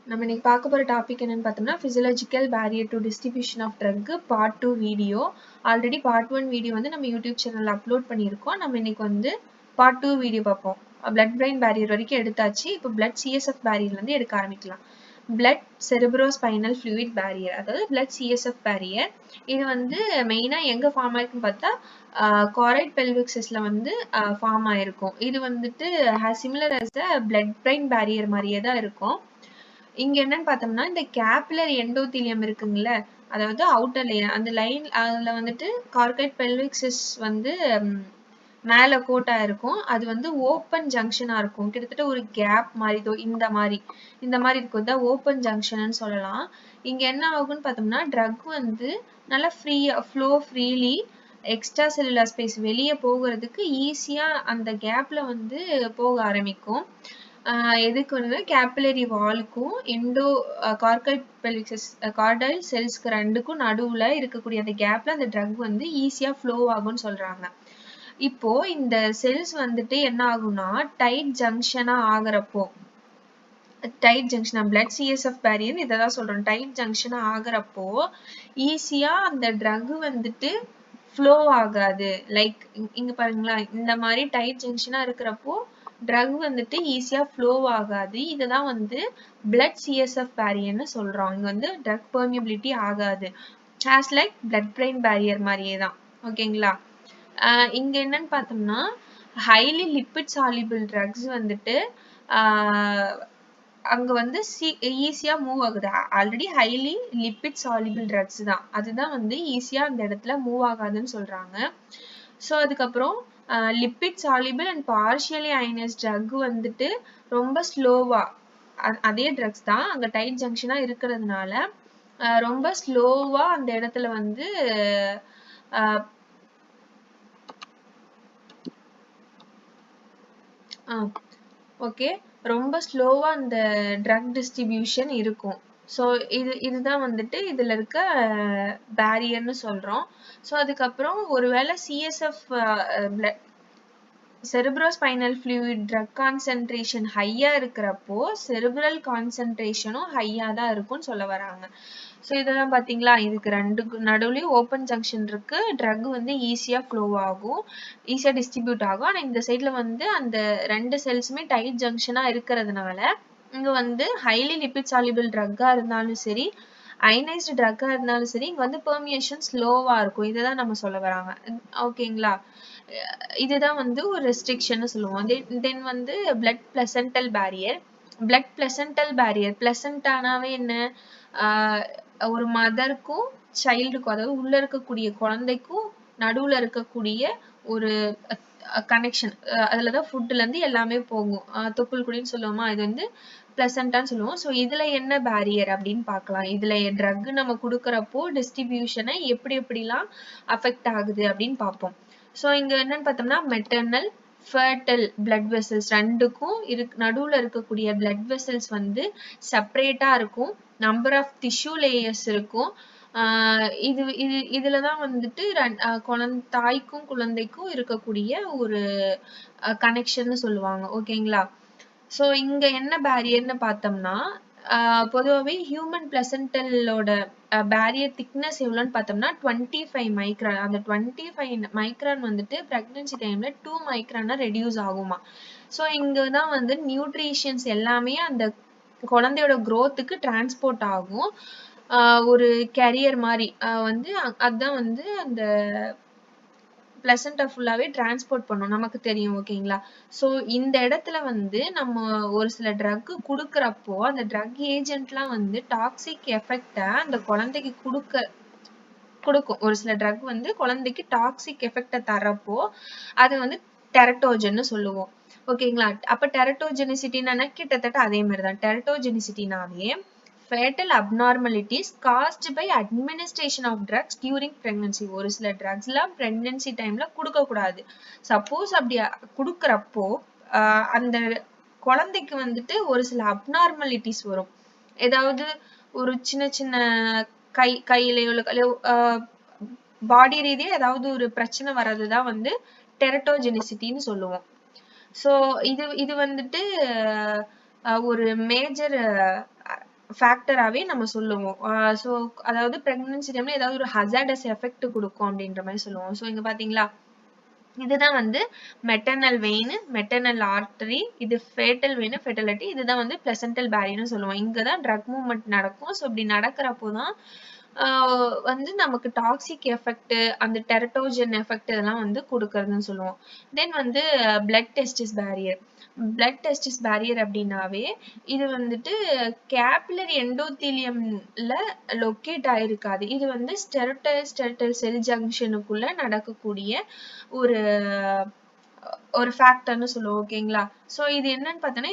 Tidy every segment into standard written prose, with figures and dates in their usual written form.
நம்ம இன்னைக்கு பார்க்க போற டாபிக் என்னன்னு பார்த்தோம்னா physiological barrier to distribution of drug part 2 video. Already part 1 video வந்து நம்ம யூடியூப் சேனல்ல அப்லோட் பண்ணியிருக்கோம். நம்ம இன்னைக்கு வந்து பார்ட் 2 வீடியோ பார்ப்போம். blood brain barrier வரைக்கும் எடுத்தாச்சு. இப்போ blood CSF barrier வந்து எடுக்க ஆரம்பிக்கலாம். blood cerebrospinal fluid barrier, அதாவது blood CSF barrier. இது வந்து மெயினா எங்க ஃபார்ம் ஆயிருக்குன்னு பார்த்தா choroid pelvic cystல வந்து ஃபார்ம் ஆயிருக்கும். இது வந்துட்டு similar as the blood brain barrier மாதிரியே தான் இருக்கும். இங்க என்னன்னு பார்த்தோம்னா இந்த கேப்புலர் எண்டோதீலியம் இருக்குங்கல்ல, அதாவது அவுட்டர் லேயர் அந்த லைன், அதுல வந்துட்டு கார்கைட் பெல்விக் சிஸ் வந்து மேல கோட்டா இருக்கும். அது வந்து ஓப்பன் ஜங்ஷனா இருக்கும். கிட்டத்தட்ட ஒரு கேப் மாதிரி இந்த மாதிரி இருக்கும். இதான் ஓப்பன் ஜங்ஷன் சொல்லலாம். இங்க என்ன ஆகும்னு பார்த்தோம்னா ட்ரக் வந்து நல்லா ஃப்ரீலி எக்ஸ்ட்ரா செல்லுலார் ஸ்பேஸ் வெளியே போகிறதுக்கு ஈஸியா அந்த கேப்ல வந்து போக ஆரம்பிக்கும். எதுக்கு வந்து கேபிலரி வால்க்கும் கார்டைல் செல்ஸ்க்கு ரெண்டுக்கும் நடுவுல இருக்கக்கூடிய அந்த கேப்ல அந்த ட்ரக் வந்து ஈஸியா ஃப்ளோ ஆகும்னு சொல்றாங்க. இப்போ இந்த செல்ஸ் வந்துட்டு என்ன ஆகும்னா டைட் ஜங்ஷனா ஆகுறப்போ, டைட் ஜங்ஷனா பிளட் சிஎஸ்எஃப் பேரியர் இததான் சொல்றோம். டைட் ஜங்ஷனா ஆகுறப்போ ஈஸியா அந்த ட்ரக் வந்துட்டு ஃப்ளோ ஆகாது. லைக் இங்க பாருங்களா, இந்த மாதிரி டைட் ஜங்ஷனா இருக்கிறப்போ ட்ரக் வந்துட்டு ஈஸியா ஃப்ளோ ஆகாது. இதுதான் வந்து பிளட் சிஎஸ்எஃப் பேரியர்னு சொல்றோம். இங்க வந்து ட்ரக் பெர்மியபிலிட்டி ஆகாது. Has like blood brain barrier மாதிரியே தான். ஓகேங்களா? இங்க என்னன்னு பார்த்தோம்னா ஹைலி லிப்பிட் சாலிபிள் ட்ரக்ஸ் வந்துட்டு அங்க வந்து ஈஸியா மூவ் ஆகுது. Already highly lipid soluble drugs தான், அதுதான் வந்து ஈஸியா அந்த இடத்துல மூவ் ஆகாதுன்னு சொல்றாங்க. ஸோ அதுக்கப்புறம் lipid soluble and partially ionised drug வந்துட்டு ரொம்ப ஸ்லோவா, அதே ட்ரக்ஸ் தான் அங்க டைட் ஜங்ஷனா இருக்கிறதுனால ரொம்ப ஸ்லோவா அந்த இடத்துல வந்து ஓகே, ரொம்ப ஸ்லோவா அந்த ட்ரக் டிஸ்ட்ரிபியூஷன் இருக்கும். ஸோ இதுதான் வந்துட்டு இதுல இருக்க பேரியர்னு சொல்றோம். ஸோ அதுக்கப்புறம் ஒருவேளை CSF cerebrospinal fluid drug concentration ஹையா இருக்கிறப்போ செரிப்ரல் கான்சென்ட்ரேஷனும் ஹையா தான் இருக்கும்னு சொல்ல வராங்க. ஸோ இதெல்லாம் பார்த்தீங்களா, இதுக்கு ரெண்டுக்கு நடுவுலையும் ஓப்பன் ஜங்ஷன் இருக்கு. ட்ரக் வந்து ஈஸியாக ஃப்ளோ ஆகும், ஈஸியாக டிஸ்ட்ரிபியூட் ஆகும். ஆனால் இந்த சைடில் வந்து அந்த ரெண்டு செல்ஸுமே டைட் ஜங்ஷனாக இருக்கிறதுனால இங்கே வந்து ஹைலி லிப்பிட் சாலிபிள் ட்ரக்காக இருந்தாலும் சரி, அயனைஸ்டு ட்ரக்காக இருந்தாலும் சரி, இங்கே வந்து பெர்மியேஷன் ஸ்லோவாக இருக்கும். இதை தான் நம்ம சொல்ல வராங்க. ஓகேங்களா? இதுதான் வந்து ஒரு ரெஸ்ட்ரிக்ஷன் சொல்லுவோம். தென் வந்து blood placental barrier. Blood placental barrier, பிளசன்டானாவே என்ன, ஒரு மதருக்கும் சைல்டுக்கும், அதாவது உள்ள இருக்கக்கூடிய குழந்தைக்கும் நடுவுல இருக்கக்கூடிய ஒரு கனெக்ஷன், அதுலதான் ஃபுட்ல இருந்து எல்லாமே போகும். தொப்புள் குடின்னு சொல்லுவோமா, இது வந்து பிளசன்டான்னு சொல்லுவோம். ஸோ இதுல என்ன பேரியர் அப்படின்னு பார்க்கலாம். இதுல ட்ரக் நம்ம கொடுக்கறப்போ டிஸ்ட்ரிபியூஷனை எப்படிலாம் அஃபெக்ட் ஆகுது அப்படின்னு பார்ப்போம். ஸோ இங்க என்னன்னு பார்த்தோம்னா மெட்டர்னல் ஃபர்டல் பிளட் வெசல்ஸ் ரெண்டுக்கும் நடுவுல இருக்கக்கூடிய பிளட் வெசல்ஸ் வந்து செப்பரேட்டா இருக்கும். நம்பர் ஆஃப் டிஷ்யூ லேயர்ஸ் இருக்கும். இதுலதான் வந்துட்டு தாய்க்கும் குழந்தைக்கும் இருக்கக்கூடிய ஒரு கனெக்ஷன் சொல்லுவாங்க. ஓகேங்களா? ஸோ இங்க என்ன பேரியர்னு பார்த்தோம்னா பொதுவாகவே ஹியூமன் பிளசன்டலோட பேரியர் திக்னஸ் எவ்வளோன்னு பார்த்தோம்னா 25 மைக்ரான். அந்த 25 மைக்ரான் வந்துட்டு பிரெக்னன்சி டைம்ல 2 மைக்ரானா ரெடியூஸ் ஆகுமா. ஸோ இங்கே தான் வந்து நியூட்ரிஷன்ஸ் எல்லாமே அந்த குழந்தையோட growthக்கு டிரான்ஸ்போர்ட் ஆகும். ஒரு கேரியர் மாதிரி வந்து அதுதான் வந்து அந்த பிளசண்டா ஃபுல்லாவே டிரான்ஸ்போர்ட் பண்ணும், நமக்கு தெரியும். ஓகேங்களா? ஸோ இந்த இடத்துல வந்து நம்ம ஒரு சில ட்ரக் கொடுக்கறப்போ அந்த ட்ரக் ஏஜென்ட்லாம் வந்து டாக்ஸிக் எஃபெக்டை அந்த குழந்தைக்கு கொடுக்கும். ஒரு சில ட்ரக் வந்து குழந்தைக்கு டாக்ஸிக் எஃபெக்டை தரப்போ அது வந்து டெரட்டோஜன்னு சொல்லுவோம். ஓகேங்களா? அப்ப டெரட்டோஜெனிசிட்டினா கிட்டத்தட்ட அதே மாதிரி தான். டெரட்டோஜெனிசிட்டினாவே fatal abnormalities caused by administration of drugs during pregnancy. ஒரு சில ட்ரக்ஸ்லாம் பிரெக்னன்சி டைம்ல கொடுக்க கூடாது. சப்போஸ் அப்படி கொடுக்கறப்போ அந்த குழந்தைக்கு வந்துட்டு ஒரு சில அப்நார்மலிட்டிஸ் வரும். ஏதாவது ஒரு சின்ன கையிலையோ பாடி ரீதியா ஏதாவது ஒரு பிரச்சனை வர்றதுதான் வந்து டெரட்டோஜெனிசிட்டின்னு சொல்லுவோம். ஸோ இது வந்துட்டு ஒரு மேஜர் ஃபேக்டராவே நம்ம சொல்லுவோம். ஸோ அதாவது பிரெக்னன்சி டைம்ல ஏதாவது ஒரு ஹசார்டஸ் எஃபெக்ட் கொடுக்கும் அப்படின்ற மாதிரி சொல்லுவோம். ஸோ இங்க பாத்தீங்களா, இதுதான் வந்து மெட்டர்னல் வெயின், மெட்டர்னல் ஆர்டரி, இது ஃபேட்டல் வெயின், ஃபெர்டிலிட்டி, இதுதான் வந்து பிளசன்டல் பேரியர்னு சொல்லுவோம். இங்கதான் ட்ரக் மூவ்மெண்ட் நடக்கும். ஸோ இப்படி நடக்கிறப்போதான் வந்து நமக்கு டாக்ஸிக் எஃபெக்ட், அந்த டெரட்டோஜன் எஃபெக்ட் இதெல்லாம் வந்து கொடுக்கறதுன்னு சொல்லுவோம். தென் வந்து blood testis barrier. Blood testis barrier அப்படின்னாவே இது வந்துட்டு கேபிலரி எண்டோத்தீலியம்ல லொக்கேட் ஆயிருக்காது. இது வந்து ஸ்டெரட்டைல் செல் ஜங்ஷனுக்குள்ள நடக்கக்கூடிய ஒரு ஒரு ஃபேக்டர்னு சொல்லுவோம். ஓகேங்களா. ஸோ இது என்னன்னு பார்த்தோன்னா,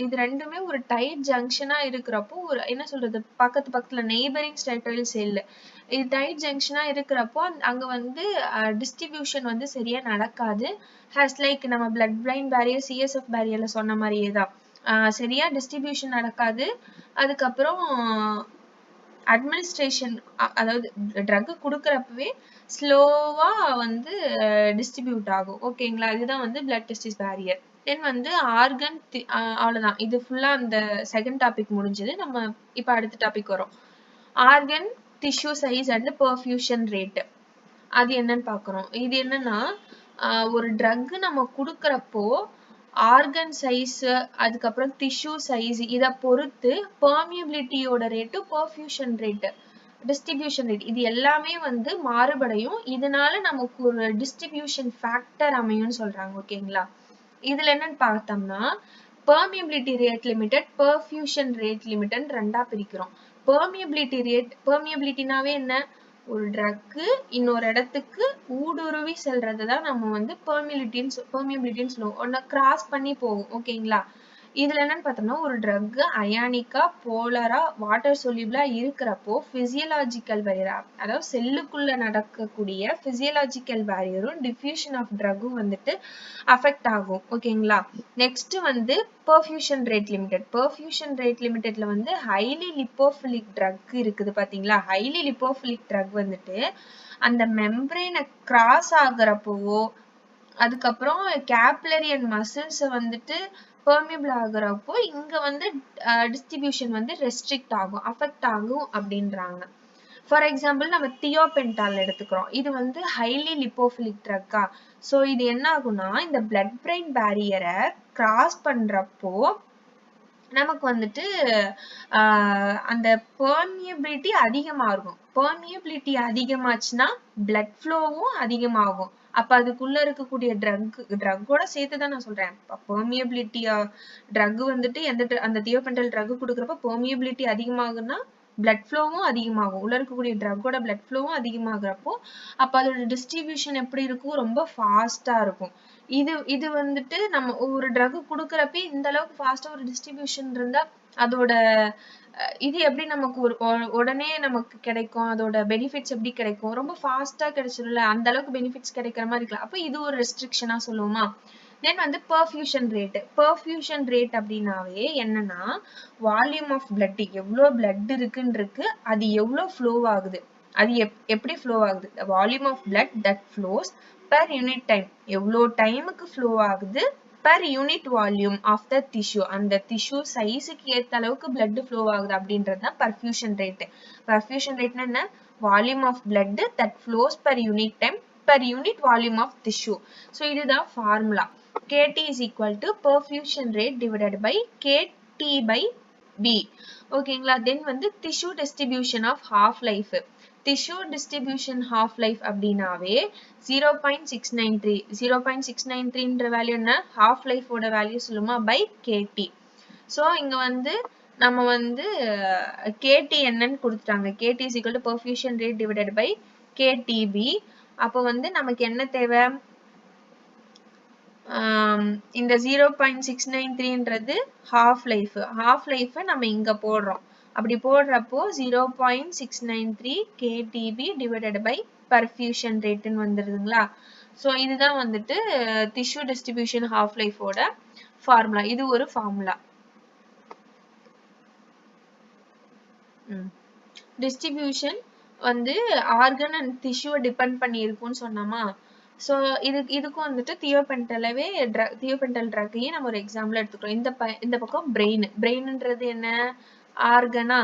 இது ரெண்டுமே ஒரு டைட் ஜங்ஷனா இருக்கிறப்போ ஒரு என்ன சொல்றது, பக்கத்துல நெய்பரிங் ஸ்டெரட்டைல் செல் இது டைட் ஜங்ஷனா இருக்கிறப்போ அங்க வந்து டிஸ்ட்ரிபியூஷன் வந்து சரியா நடக்காது. லைக் நம்ம பிளட் பிரைன் பேரியர், சிஎஸ்எஃப் பேரியர்ல சொன்ன மாதிரியே தான் சரியா டிஸ்ட்ரிபியூஷன் நடக்காது. அதுக்கப்புறம் அட்மினிஸ்ட்ரேஷன், அதாவது ட்ரக் கொடுக்கறப்பவே ஸ்லோவா வந்து டிஸ்ட்ரிபியூட் ஆகும். ஓகேங்களா. இதுதான் வந்து பிளட் டெஸ்டிஸ் பேரியர். தென் வந்து ஆர்கன், அவ்வளவுதான். இது ஃபுல்லா அந்த செகண்ட் டாபிக் முடிஞ்சது. நம்ம இப்ப அடுத்த டாபிக் வரும். Organ, tissue size and perfusion rate. அது என்னன்னு பாக்குறோம். இது என்னன்னா, ஒரு ட்ரக் நம்ம குடுக்கறப்போ ஆர்கன் சைஸ், அதுக்கப்புறம் டிஷ்யூ சைஸ், இதை பொறுத்து பெர்மியபிலிட்டியோட rate, perfusion rate, distribution rate, இது எல்லாமே வந்து மாறுபடையும். இதனால நமக்கு ஒரு டிஸ்ட்ரிபியூஷன் ஃபேக்டர் அமையும்னு சொல்றாங்க. ஓகேங்களா. இதுல என்னன்னு பார்த்தோம்னா, permeability rate limited, perfusion rate limited ரெண்டா பிரிக்கிறோம். பெர்மியபிலிட்டினாவே என்ன, ஒரு ட்ரக் இன்னொரு இடத்துக்கு ஊடுருவி செல்றதுதான் நம்ம வந்து பெர்மியபிலிட்டின்னு சொல்லுவோம். ஒன்ன கிராஸ் பண்ணி போகும். ஓகேங்களா. இதுல என்னன்னு பார்த்தோம்னா, ஒரு ட்ரக் அயானிக்கா, போலரா, வாட்டர் சொல்யூபிளா இருக்கிறப்போ பிசியலாஜிக்கல் பேரியர், அதாவது செல்லுக்குள்ள நடக்கக்கூடிய பிசியலாஜிக்கல் பேரியரும் டிஃப்யூஷன் ஆஃப் ட்ரக்கும் வந்துட்டு அஃபெக்ட் ஆகும். ஓகேங்களா. நெக்ஸ்ட் வந்து perfusion rate limited. Perfusion rate லிமிட்டட்ல வந்து ஹைலி லிப்போபிலிக் ட்ரக் இருக்குது பாத்தீங்களா. ஹைலி லிப்போபிலிக் ட்ரக் வந்துட்டு அந்த மெம்பரேனை கிராஸ் ஆகுறப்போ, அதுக்கப்புறம் கேப்லரி அண்ட் மசில்ஸ் வந்துட்டு பெர்மியபிள் ஆகுறப்போ இங்க வந்து டிஸ்ட்ரிபியூஷன் வந்து ரெஸ்ட்ரிக்ட் ஆகும், அஃபெக்ட் ஆகும் அப்படின்றாங்க. ஃபார் எக்ஸாம்பிள் நம்ம தியோபென்டால் எடுத்துக்கிறோம். இது வந்து ஹைலி லிப்போபிலிக் ட்ரக்கா. ஸோ இது என்ன ஆகும்னா, இந்த பிளட் பிரெயின் பேரியரை கிராஸ் பண்றப்போ நமக்கு வந்துட்டு அந்த பெர்மியபிலிட்டி அதிகமா இருக்கும். பெர்மியபிலிட்டி அதிகமாச்சுன்னா பிளட் ஃப்ளோவும் அதிகமாகும். அப்ப அதுக்குள்ள இருக்கக்கூடிய ட்ரக்கோட சேர்த்துதான் நான் சொல்றேன். பெர்மியபிலிட்டி ட்ரக் வந்துட்டு அந்த தியோபென்டல் ட்ரக் கொடுக்குறப்ப பெர்மியபிலிட்டி அதிகமாகும்னா பிளட் ஃப்ளோவும் அதிகமாகும். உள்ள இருக்கக்கூடிய ட்ரக்கோட பிளட் ஃப்ளோவும் அதிகமாகிறப்போ அப்ப அதோட டிஸ்ட்ரிபியூஷன் எப்படி இருக்கும், ரொம்ப ஃபாஸ்டா இருக்கும். இது வந்துட்டு நம்ம ஒரு ட்ரக் குடுக்கறப்ப இந்த அளவுக்கு ஃபாஸ்டா ஒரு டிஸ்ட்ரிபியூஷன் இருந்தா அதோட இது எப்படி நமக்கு உடனே நமக்கு கிடைக்கும், அதோட பெனிஃபிட்ஸ் எப்படி கிடைக்கும், ரொம்ப ஃபாஸ்டா கிடைச்சிரும்ல, அந்த அளவுக்கு பெனிஃபிட்ஸ் கிடைக்கிற மாதிரி இருக்கலாம். அப்ப இது ஒரு ரெஸ்ட்ரிக்ஷனா சொல்லுவோமா. தென் வந்து பெர்ஃபியூஷன் ரேட். பெர்ஃபியூஷன் ரேட் அப்படின்னாவே என்னன்னா, வால்யூம் ஆஃப் பிளட், எவ்வளவு பிளட் இருக்குன்னு இருக்கு, அது எவ்வளவு ஃப்ளோ ஆகுது, அது எப்படி ஃப்ளோ ஆகுது. Volume of blood that flows per unit time, எவ்வளோ டைமுக்கு ஃப்ளோ ஆகுது per unit volume of the tissue, அந்த டிஷ்யூ சைஸுக்கு ஏத்த அளவுக்கு பிளட் ஃப்ளோ ஆகுது அப்படின்றது தான் பர்ஃபியூஷன் ரேட். பர்ஃபியூஷன் ரேட்னா என்ன, volume of blood that flows per unit time per unit volume of tissue. So இதுதான் formula. KT is equal to perfusion rate divided by KT by B. ஓகேங்களா. Then வந்து tissue distribution of half life. tissue distribution half life அப்படின்னாவே 0.693. 0.693ன்ற value என்ன, half life ஓட value சொல்லுமா by KT. So இங்க வந்து நம்ம வந்து KT என்னன்னு கொடுத்துட்டாங்க. KT is equal to perfusion rate divided by KTB. அப்போ வந்து நமக்கு என்ன தேவை, இந்த 0.693ன்றது half life. half life நம்ம இங்க போடுறோம். அப்படி போடுறப்போ 0.693 KTB divided by perfusion rate ன்னு வந்துருதுங்களா. ஸோ இதுதான் வந்துட்டு tissue distribution half life ஓட ஃபார்முலா. இது ஒரு ஃபார்முலா. டிஸ்ட்ரிபியூஷன் வந்து ஆர்கன் அண்ட் டிஷ்யூவை டிபெண்ட் பண்ணி இருக்கும்னு சொன்னோமா. ஸோ இதுக்கும் வந்துட்டு தியோபென்டல் ட்ரக்கையே நம்ம ஒரு எக்ஸாம்பிள் எடுத்துக்கிறோம். இந்த பக்கம் பிரெயின்ன்றது என்ன, ஆர்கனா,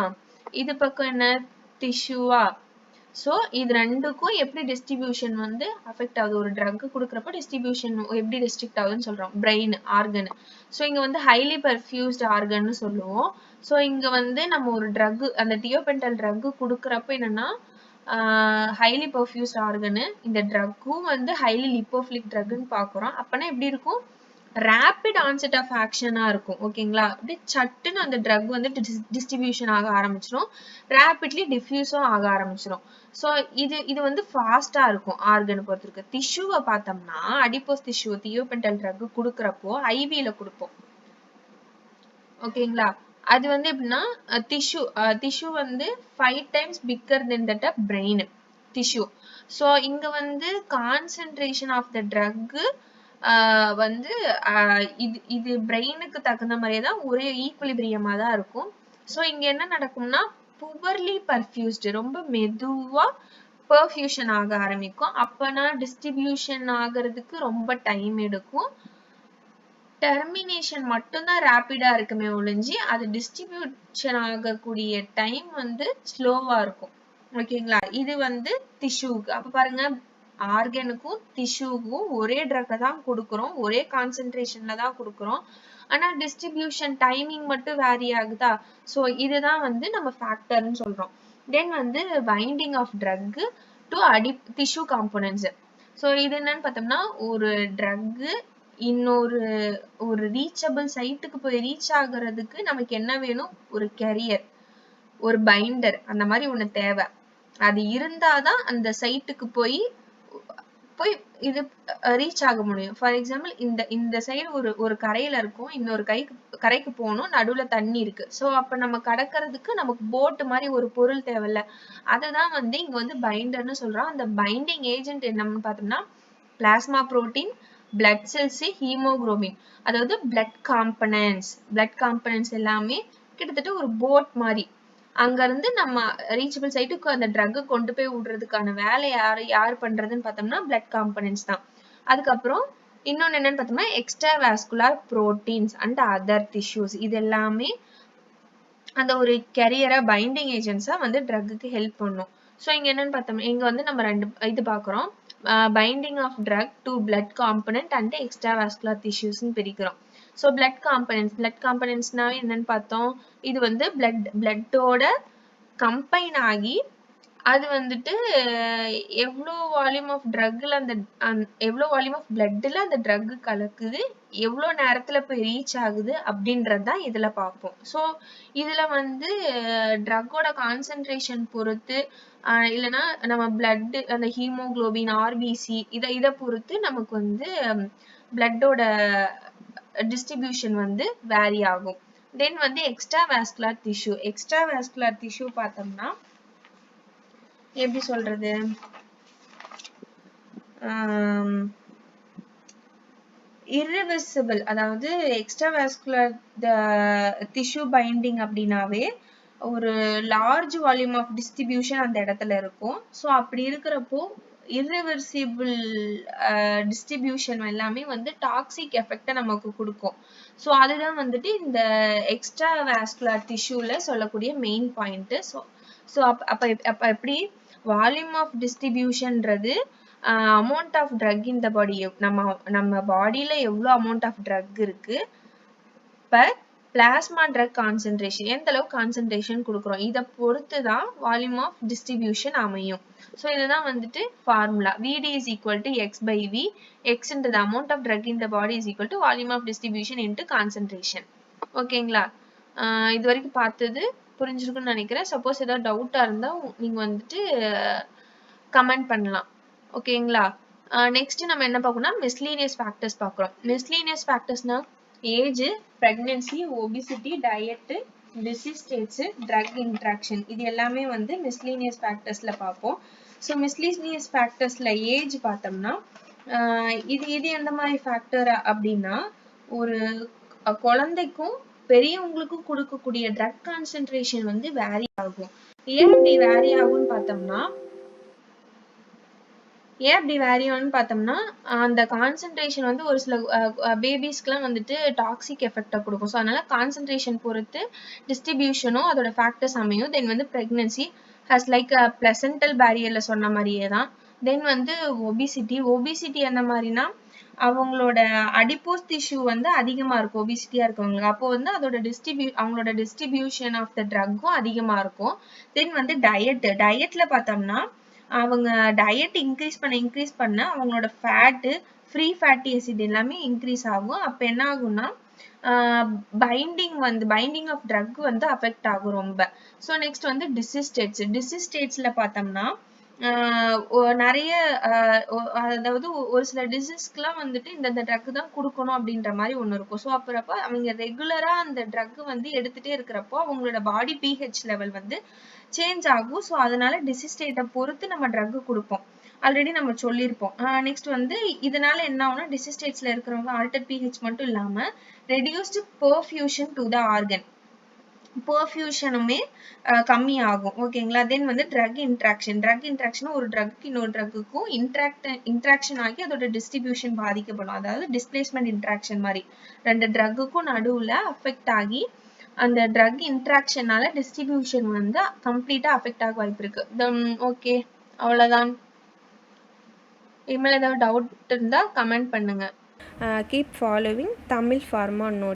இது பக்கம் என்ன டிஷ்யூவா. ஸோ இது ரெண்டுக்கும் எப்படி டிஸ்ட்ரிபியூஷன் வந்து அஃபெக்ட் ஆகுது, ஒரு ட்ரக் கொடுக்குறப்ப டிஸ்ட்ரிபியூஷன் எப்படி ரெஸ்ட்ரிக்ட் ஆகுதுன்னு சொல்றோம். Brain organ. ஸோ இங்க வந்து ஹைலி பர்ஃபியூஸ்ட் ஆர்கன்னு சொல்லுவோம். ஸோ இங்க வந்து நம்ம ஒரு ட்ரக், அந்த தியோபென்டல் ட்ரக் கொடுக்குறப்ப என்னன்னா ஹைலி பர்ஃபியூஸ்ட் ஆர்கனு. இந்த ட்ரக்கும் வந்து ஹைலி லிப்போஃபிலிக் ட்ரக்னு பாக்குறோம். அப்பனா எப்படி இருக்கும், ரேபிட் ஆன்செட் ஆஃப் ஆக்ஷனா இருக்கும். ஓகேங்களா, அப்படியே சட்டுன்னு அந்த ட்ரக் வந்து டிஸ்ட்ரிபியூஷன் ஆக ஆரம்பிச்சிடும், ரேபிட்லி டிஃப்யூஸும் ஆக ஆரம்பிச்சிடும். ஸோ இது வந்து ஃபாஸ்டா இருக்கும் ஆர்கனை பொறுத்திருக்கு. டிஷ்யூவை பார்த்தோம்னா அடிப்போஸ் டிஷ்யூ தியோபென்டல் ட்ரக் கொடுக்குறப்போ ஐவியில கொடுப்போம். ஓகேங்களா, அது வந்து எப்படின்னா டிஷ்யூ வந்து 5 times bigger than that of brain tissue. So இங்க வந்து கான்சென்ட்ரேஷன் ஆஃப் த ட்ரக் வந்து இது பிரெயினுக்கு தகுந்த மாதிரியே தான் ஒரே ஈக்குலிபிரியமா தான் இருக்கும். ஸோ இங்க என்ன நடக்கும்னா புவர்லி பர்ஃபியூஸ்டு, ரொம்ப மெதுவா பர்ஃபியூஷன் ஆக ஆரம்பிக்கும். அப்பனா டிஸ்ட்ரிபியூஷன் ஆகிறதுக்கு ரொம்ப டைம் எடுக்கும். டெர்மினேஷன் மட்டும்தான் ரேபிடா இருக்குமே ஒழிஞ்சு அது டிஸ்ட்ரிபியூஷன் ஆகக்கூடிய டைம் வந்து ஸ்லோவா இருக்கும். ஓகேங்களா, இது வந்து டிஷ்யூக்கு. அப்ப பாருங்க, ஆர்கனுக்கும் டிஷ்யூக்கும் ஒரே ட்ரக்கை தான் கொடுக்குறோம், ஒரே கான்சென்ட்ரேஷன்ல தான் கொடுக்குறோம். ஆனா டிஸ்ட்ரிபியூஷன் டைமிங் மட்டும் வேரி ஆகுதா. ஸோ இதுதான் வந்து நம்ம ஃபேக்டர்னு சொல்றோம். தென் வந்து binding of drug to tissue components. So இது என்னன்னு பார்த்தோம்னா, ஒரு ட்ரக் ஒரு ரீச்சபிள் சைட்டுக்கு போய் ரீச் ஆகுறதுக்கு நமக்கு என்ன வேணும், ஒரு கேரியர், ஒரு பைண்டர், அந்த மாதிரி ஒண்ணு தேவை. அது இருந்தாதான் அந்த சைட்டுக்கு போய் இது ரீச் ஆக முடியும். ஃபார் எக்ஸாம்பிள் இந்த சைடு ஒரு கரையில இருக்கும், இன்னொரு கரைக்கு போகணும், நடுவுல தண்ணி இருக்கு. ஸோ அப்ப நம்ம கடக்கிறதுக்கு நமக்கு போட் மாதிரி ஒரு பொருள் தேவையில்ல. அததான் வந்து இங்க வந்து பைண்டர்னு சொல்றோம். அந்த பைண்டிங் ஏஜென்ட் என்னன்னு பார்த்தோம்னா plasma protein, blood cells, haemoglobin, அதாவது பிளட் காம்பனன்ட்ஸ் எல்லாமே கிட்டத்தட்ட ஒரு போட் மாதிரி. அங்க இருந்து நம்ம ரீச்சபிள் சைட்டுக்கு அந்த ட்ரக் கொண்டு போய் விடுறதுக்கான வேலை யார் பண்றதுன்னு பார்த்தோம்னா பிளட் காம்பனன்ட்ஸ் தான். அதுக்கப்புறம் இன்னொன்னு என்னன்னு பார்த்தோம்னா extra vascular proteins and other tissues. இது எல்லாமே அந்த ஒரு கேரியரா பைண்டிங் ஏஜென்ட்ஸா வந்து ட்ரக்குக்கு ஹெல்ப் பண்ணும். ஸோ இங்க என்னன்னு பார்த்தோம்னா இங்க வந்து நம்ம ரெண்டு இது பார்க்குறோம், binding of drug to blood component and extra vascular டிஷ்யூஸ்ன்னு பிரிக்கிறோம். ஸோ பிளட் காம்பனன்ட்ஸ்னாவே என்னன்னு பார்த்தோம், இது வந்து பிளட்டோட கம்பைன் ஆகி அது வந்துட்டு எவ்வளோ வால்யூம் ஆஃப் ட்ரக்ல எவ்வளோ வால்யூம் ஆஃப் பிளட்ல அந்த ட்ரக் கலக்குது, எவ்வளோ நேரத்துல போய் ரீச் ஆகுது அப்படின்றது தான் இதுல பார்ப்போம். ஸோ இதுல வந்து ட்ரக்கோட கான்சென்ட்ரேஷன் பொறுத்து இல்லைன்னா நம்ம பிளட் அந்த ஹீமோகுளோபின் ஆர்பிசி இதை பொறுத்து நமக்கு வந்து பிளட்டோட டிஸ்ட்ரிபியூஷன் வந்து வேரி ஆகும். தென் வந்து எக்ஸ்ட்ரா வாஸ்குலர் டிஷ்யூ பார்த்தோம்னா எப்படி சொல்றது, irreversible, அதாவது எக்ஸ்ட்ரா வாஸ்குலர் டிஷ்யூ பைண்டிங் அப்படின்னாவே ஒரு லார்ஜ் வால்யூம் ஆஃப் டிஸ்ட்ரிபியூஷன் அந்த இடத்துல இருக்கும். ஸோ அப்படி இருக்கிறப்போ irreversible டிஸ்ட்ரிபியூஷன் எல்லாமே வந்து டாக்ஸிக் எஃபெக்டை நமக்கு கொடுக்கும். ஸோ அதுதான் வந்துட்டு இந்த எக்ஸ்ட்ரா வாஸ்குலர் டிஷ்யூல சொல்லக்கூடிய மெயின் பாயிண்ட். ஸோ அப்ப எப்படி வால்யூம் ஆஃப் டிஸ்ட்ரிபியூஷன்ன்றது அமௌண்ட் ஆஃப் ட்ரக் இந்த பாடி, நம்ம பாடியில எவ்வளோ அமௌண்ட் ஆஃப் ட்ரக் இருக்கு பர் பிளாஸ்மா ட்ரக் கான்சென்ட்ரேஷன், எந்த அளவுக்கு கான்சென்ட்ரேஷன் கொடுக்குறோம், இதை பொறுத்து தான் வால்யூம் ஆஃப் டிஸ்ட்ரிபியூஷன் அமையும். ஸோ இதுதான் வந்துட்டு formula. VD is equal to X/V. Xன்றது amount of drug in the body is equal to volume of distribution into concentration. ஓகேங்களா, இது வரைக்கும் பார்த்தது புரிஞ்சிருக்குன்னு நினைக்கிறேன். சப்போஸ் ஏதாவது டவுட்டா இருந்தா நீங்க வந்துட்டு கமெண்ட் பண்ணலாம். ஓகேங்களா, நெக்ஸ்ட் நம்ம என்ன பார்க்கணும்னா மிஸ்லீனியஸ் ஃபேக்டர்ஸ் பார்க்குறோம். மிஸ்லீனியஸ் ஃபேக்டர்ஸ்னா age, pregnancy, obesity, diet, disease states, drug interaction, இது எல்லாமே வந்து மிஸ்லீனியஸ் ஃபேக்டர்ஸ்ல பார்ப்போம். ஸோ மிஸ்லீனியஸ் ஃபேக்டர்ஸ்ல ஏஜ் பார்த்தோம்னா இது எந்த மாதிரி ஃபேக்டர் அப்படின்னா, ஒரு குழந்தைக்கும் பெரியவங்களுக்கும் கொடுக்கக்கூடிய ட்ரக் கான்சென்ட்ரேஷன் வந்து வேரி ஆகும். ஏன் இப்படி வேரி ஆகும்னு பார்த்தோம்னா, ஏன் அப்படி வேரி ஆகும்னு பார்த்தோம்னா, அந்த கான்சன்ட்ரேஷன் வந்து ஒரு சில பேபீஸ்க்குலாம் வந்துட்டு டாக்ஸிக் எஃபெக்ட்ட குடுக்கும். ஸோ, அதனால கான்சன்ட்ரேஷன் பொறுத்து டிஸ்ட்ரிபியூஷனும் அதோட ஃபேக்டர்ஸ் அமையும். தென் வந்து பிரெக்னன்சி ஹாஸ் லைக் பிளசன்டல் பேரியர்ல சொன்ன மாரியே தான். தென் வந்து ஒபிசிட்டி. ஒபிசிட்டி எந்த மாரினா, அவங்களோட அடிப்போஸ் டிஷ்யூ வந்து அதிகமா இருக்கும். ஒபிசிட்டியா இருக்கவங்களுக்கு. அப்போ வந்து அதோட அவங்களோட டிஸ்ட்ரிபியூஷன் ஆஃப் த ட்ரக்கும் அதிகமா இருக்கும். தென் வந்து டயட்ல பார்த்தோம்னா, அவங்க டயட் இன்க்ரீஸ் பண்ண அவங்களோட ஃபேட்டு, ஃப்ரீ ஃபேட்டி ஆசிட் எல்லாமே இன்க்ரீஸ் ஆகும். அப்ப என்ன ஆகும்னா, பைண்டிங் ஆஃப் ட்ரக் வந்து அஃபெக்ட் ஆகும் ரொம்ப. ஸோ நெக்ஸ்ட் வந்து டிசீஸ் ஸ்டேட்ஸ். டிசீஸ் ஸ்டேட்ஸ்ல பார்த்தோம்னா, நெறைய அதாவது ஒரு சில டிசீஸ்க்குலாம் வந்துட்டு இந்த ட்ரக் தான் குடுக்கணும் அப்படின்ற மாரி ஒண்ணு இருக்கும். ஸோ அப்பறப்ப அவங்க ரெகுலரா அந்த ட்ரக் வந்து எடுத்துட்டே இருக்கிறப்போ, அவங்களோட பாடி pH லெவல் வந்து சேஞ்ச் ஆகும். ஸோ அதனால டிசீஸ் ஸ்டேட்ட பொறுத்து நம்ம ட்ரக் குடுப்போம். ஆல்ரெடி நம்ம சொல்லியிருப்போம். நெக்ஸ்ட் வந்து இதனால என்ன ஆகும்னா, டிசீஸ் ஸ்டேட்ஸ்ல இருக்கிறவங்க ஆல்டர் pH மட்டும் இல்லாம, reduced perfusion to the organ. பெர்ஃபியூஷனுமே கம்மியாகும். ஓகேங்களா? தென் வந்து ட்ரக் இன்ட்ராக்ஷன். ட்ரக் இன்ட்ராக்ஷன் ஒரு ட்ரக் இன்னொரு ட்ரக்குக்கும் இன்ட்ராக்ஷன் ஆகி அதோட டிஸ்ட்ரிபியூஷன் பாதிக்கப்படும். அதாவது டிஸ்பிளேஸ்மென்ட் இன்ட்ராக்ஷன் மாரி. 2 ட்ரக்குக்கும் நடுவுல அஃபெக்ட் ஆகி அந்த ட்ரக் இன்ட்ராக்ஷனால டிஸ்ட்ரிபியூஷன் வந்து கம்ப்ளீட்டா அஃபெக்ட் ஆக வாய்ப்பு இருக்கு. ஓகே, அவ்வளவுதான். இனிமேல் ஏதாவது டவுட் இருந்தா கமெண்ட் பண்ணுங்க. Keep following Tamil Pharma Notes.